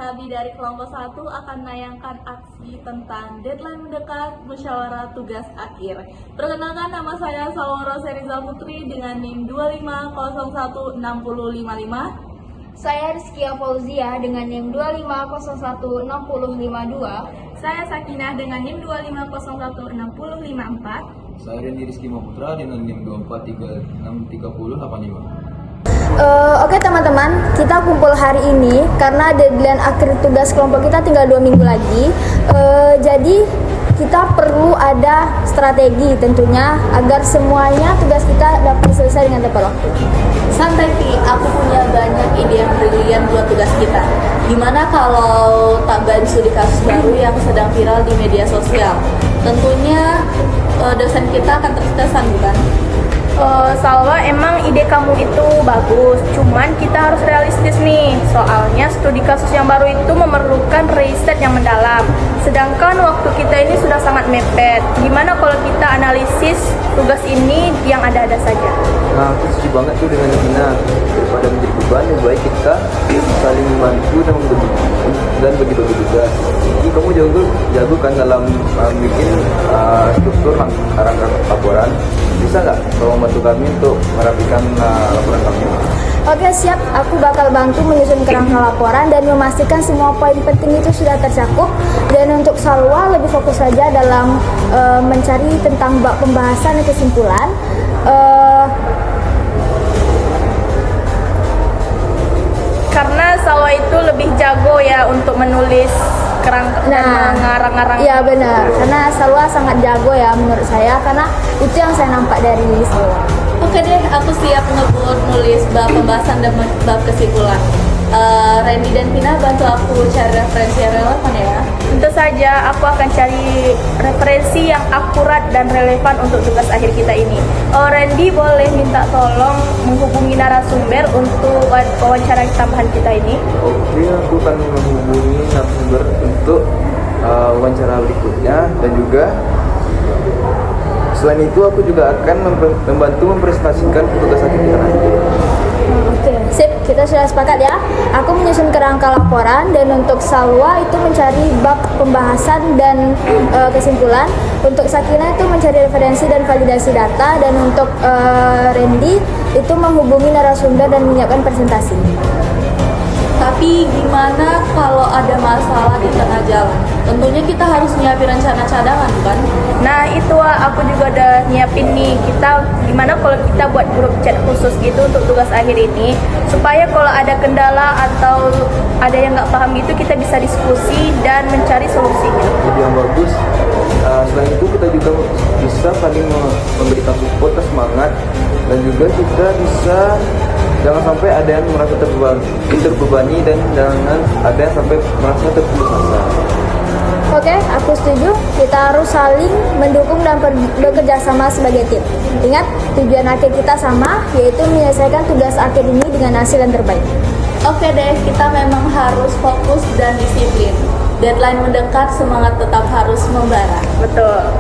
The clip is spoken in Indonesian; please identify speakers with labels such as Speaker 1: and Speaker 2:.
Speaker 1: Nabi dari kelompok 1 akan menayangkan aksi tentang deadline mendekat musyawarah tugas akhir. Perkenalkan, nama saya Salwa Roserizal Putri dengan NIM 25016055.
Speaker 2: Saya Rizkia Fauzia dengan NIM 25016052.
Speaker 1: Saya Sakinah dengan NIM 25016054.
Speaker 3: Saya Rendi Rizky Maputra dengan NIM 24363085.
Speaker 2: Oke teman-teman, kita kumpul hari ini karena deadline akhir tugas kelompok kita tinggal 2 minggu lagi. Jadi kita perlu ada strategi tentunya agar semuanya tugas kita dapat selesai dengan tepat waktu.
Speaker 1: Santai Ki, aku punya banyak ide yang brilian buat tugas kita. Gimana kalau tambahin studi kasus baru yang sedang viral di media sosial? Tentunya dosen kita akan terkesan, bukan?
Speaker 4: Salwa, emang ide kamu itu bagus, cuman kita harus realistis nih. Soalnya studi kasus yang baru itu memerlukan riset yang mendalam. Sedangkan waktu kita ini sudah sangat mepet. Gimana kalau kita analisis tugas ini yang ada-ada saja?
Speaker 3: Nah, aku setuju banget tuh dengan Nina. Daripada menjadi beban, lebih baik kita saling membantu dan bagi-bagi tugas. Jadi kamu jago kan dalam bikin struktur rangka laporan. Bisa nggak kalau membantu kami untuk merapikan laporan kami?
Speaker 2: Oke, siap. Aku bakal bantu menyusun kerangka laporan dan memastikan semua poin penting itu sudah tercakup. Dan untuk Salwa lebih fokus saja dalam mencari tentang bab pembahasan dan kesimpulan.
Speaker 4: Karena Salwa itu lebih jago ya untuk menulis kerangka dan mengarang-arang.
Speaker 2: Iya benar, karena Salwa sangat jago ya menurut saya, karena itu yang saya nampak dari Salwa.
Speaker 1: Oke deh, aku siap ngebut nulis bab pembahasan dan bab kesimpulan. Randy dan Vina bantu aku cari referensi yang relevan ya.
Speaker 4: Tentu saja, aku akan cari referensi yang akurat dan relevan untuk tugas akhir kita ini. Randy boleh minta tolong menghubungi narasumber untuk wawancara tambahan kita ini.
Speaker 3: Oke, aku akan menghubungi narasumber untuk wawancara berikutnya, dan juga selain itu aku juga akan membantu mempresentasikan tugas akhir kita nanti.
Speaker 2: Oke, sip, kita sudah sepakat ya. Aku menyusun kerangka laporan, dan untuk Salwa itu mencari bab pembahasan dan kesimpulan. Untuk Sakinah itu mencari referensi dan validasi data, dan untuk Randy itu menghubungi narasumber dan menyiapkan presentasi.
Speaker 1: Tapi gimana kalau ada masalah di tengah jalan? Tentunya kita harus nyiapin rencana cadangan, bukan?
Speaker 4: Nah itu aku juga udah nyiapin nih. Gimana kalau kita buat grup chat khusus gitu untuk tugas akhir ini, supaya kalau ada kendala atau ada yang nggak paham gitu, kita bisa diskusi dan mencari solusinya.
Speaker 3: Jadi yang bagus. Selain itu kita juga bisa saling memberikan support dan semangat, dan juga kita bisa jangan sampai ada yang merasa terbebani dan jangan ada yang sampai merasa terputus asa.
Speaker 2: Oke, aku setuju. Kita harus saling mendukung dan bekerja sama sebagai tim. Ingat, tujuan akhir kita sama, yaitu menyelesaikan tugas akhir ini dengan hasil yang terbaik.
Speaker 1: Oke deh, kita memang harus fokus dan disiplin. Deadline mendekat, semangat tetap harus membara.
Speaker 4: Betul.